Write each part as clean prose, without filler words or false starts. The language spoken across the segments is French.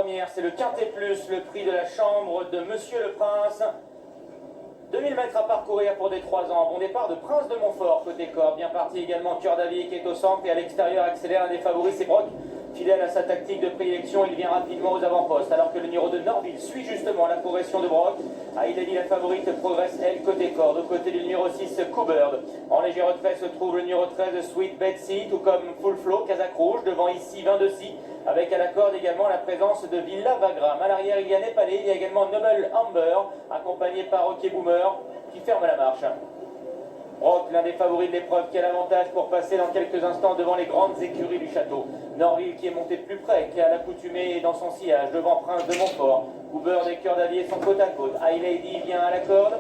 première, c'est le Quintet Plus, le prix de la chambre de Monsieur le Prince. 2000 mètres à parcourir pour des 3 ans. Bon départ de Prince de Montfort, côté corde. Bien parti également Cœur d'Avier qui est au centre et à l'extérieur accélère un des favoris, c'est Brock. Fidèle à sa tactique de prédilection, il vient rapidement aux avant-postes, alors que le numéro 2 Norville suit justement la progression de Brock. Il a dit la favorite progresse, elle, côté corde. Au côté du numéro 6, Coubird. En léger retrait se trouve le numéro 13, Sweet Betsy, tout comme Full Flow, Casaque Rouge. Devant ici, 22-6, avec à la corde également la présence de Villa Vagram. À l'arrière, il y a Népalais, il y a également Noble Amber, accompagné par Hockey Boomer, qui ferme la marche. Brock, l'un des favoris de l'épreuve, qui a l'avantage pour passer dans quelques instants devant les grandes écuries du château. Norville qui est monté de plus près, qui a l'accoutumé dans son sillage, devant Prince de Montfort. Coubird et Cœur d'Avier sont côte à côte. High Lady vient à la corde,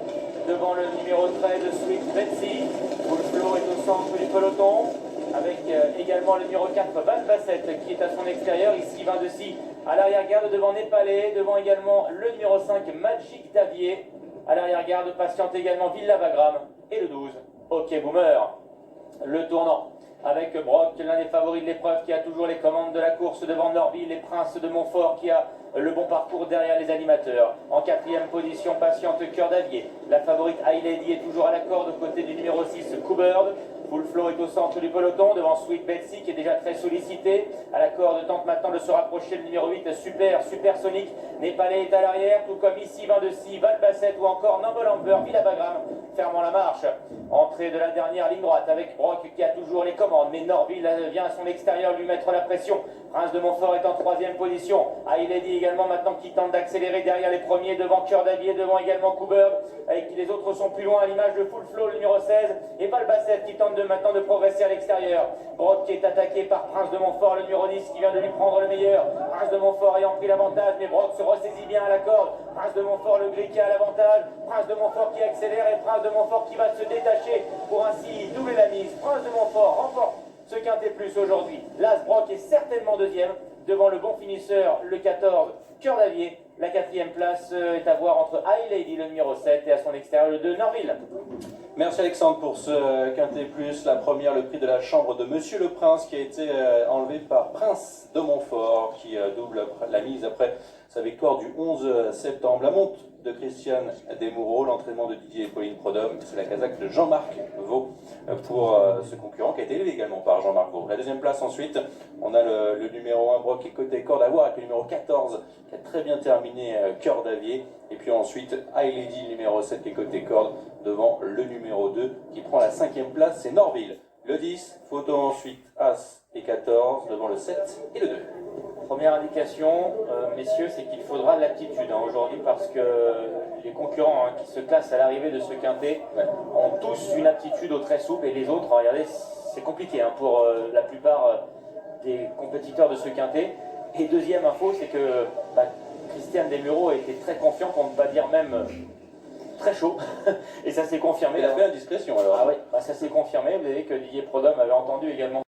devant le numéro 13, Sweet Betsy. Full Flow est au centre du peloton, avec également le numéro 4, Van Bassett, qui est à son extérieur. Ici, 22-6 à l'arrière-garde, devant Népalais, devant également le numéro 5, Magic d'Avier. À l'arrière-garde, patiente également Villa Vagram. Et le 12, Hockey Boomer. Le tournant avec Brock, l'un des favoris de l'épreuve, qui a toujours les commandes de la course devant Norville et Prince de Montfort, qui a le bon parcours derrière les animateurs. En quatrième position, patiente Cœur d'Avier. La favorite High Lady est toujours à la corde aux côtés du numéro 6, Coubird. Full Flow est au centre du peloton, devant Sweet Betsy, qui est déjà très sollicité. À la corde tente maintenant de se rapprocher le numéro 8, Supersonic. Népalais est à l'arrière, tout comme ici, 22-6, Van Bassett ou encore Noble Amber, Villa Vagram, fermant la marche. Entrée de la dernière ligne droite avec Brock qui a toujours les commandes, mais Norville vient à son extérieur lui mettre la pression. Prince de Montfort est en troisième position. High Lady également maintenant qui tente d'accélérer derrière les premiers, devant Cœur d'Avier, devant également Coubird, et les autres sont plus loin à l'image de Full Flow, le numéro 16, et Van Bassett qui tente maintenant de progresser à l'extérieur. Brock qui est attaqué par Prince de Montfort, le numéro 10 qui vient de lui prendre le meilleur. Prince de Montfort ayant pris l'avantage, mais Brock se ressaisit bien à la corde. Prince de Montfort, le gris qui a l'avantage. Prince de Montfort qui accélère et Prince de Montfort qui va se détacher pour ainsi doubler la mise. Prince de Montfort remporte ce Quintet Plus aujourd'hui. L'As Brock est certainement deuxième devant le bon finisseur, le 14, Cœur d'Avier. La quatrième place est à voir entre High Lady, le numéro 7, et à son extérieur, le 2, Norville. Merci Alexandre pour ce Quintet Plus. La première, le prix de la chambre de Monsieur le Prince, qui a été enlevé par Prince de Montfort, qui double la mise après sa victoire du 11 septembre. La monte de Christiane Desmoureaux, l'entraînement de Didier et Pauline Prodhomme, c'est la casaque de Jean-Marc Vaux pour ce concurrent qui a été élevé également par Jean-Marc Vaux. La deuxième place ensuite, on a le numéro 1 Brock qui est côté corde à voir avec le numéro 14 qui a très bien terminé Cœur d'Avier. Et puis ensuite, High Lady, le numéro 7 qui est côté corde devant le numéro 2 qui prend la cinquième place, c'est Norville. Le 10, photo ensuite As et 14 devant le 7 et le 2. Première indication, messieurs, c'est qu'il faudra de l'aptitude aujourd'hui parce que les concurrents qui se classent à l'arrivée de ce quintet ont tous une aptitude au très souple et les autres, regardez, c'est compliqué pour la plupart des compétiteurs de ce quintet. Et deuxième info, c'est que Christiane Desmoureaux était très confiant, pour ne pas dire même très chaud, et ça s'est confirmé. Il a fait indiscrétion alors. Ah oui, ça s'est confirmé. Vous savez que Didier Prodhomme avait entendu également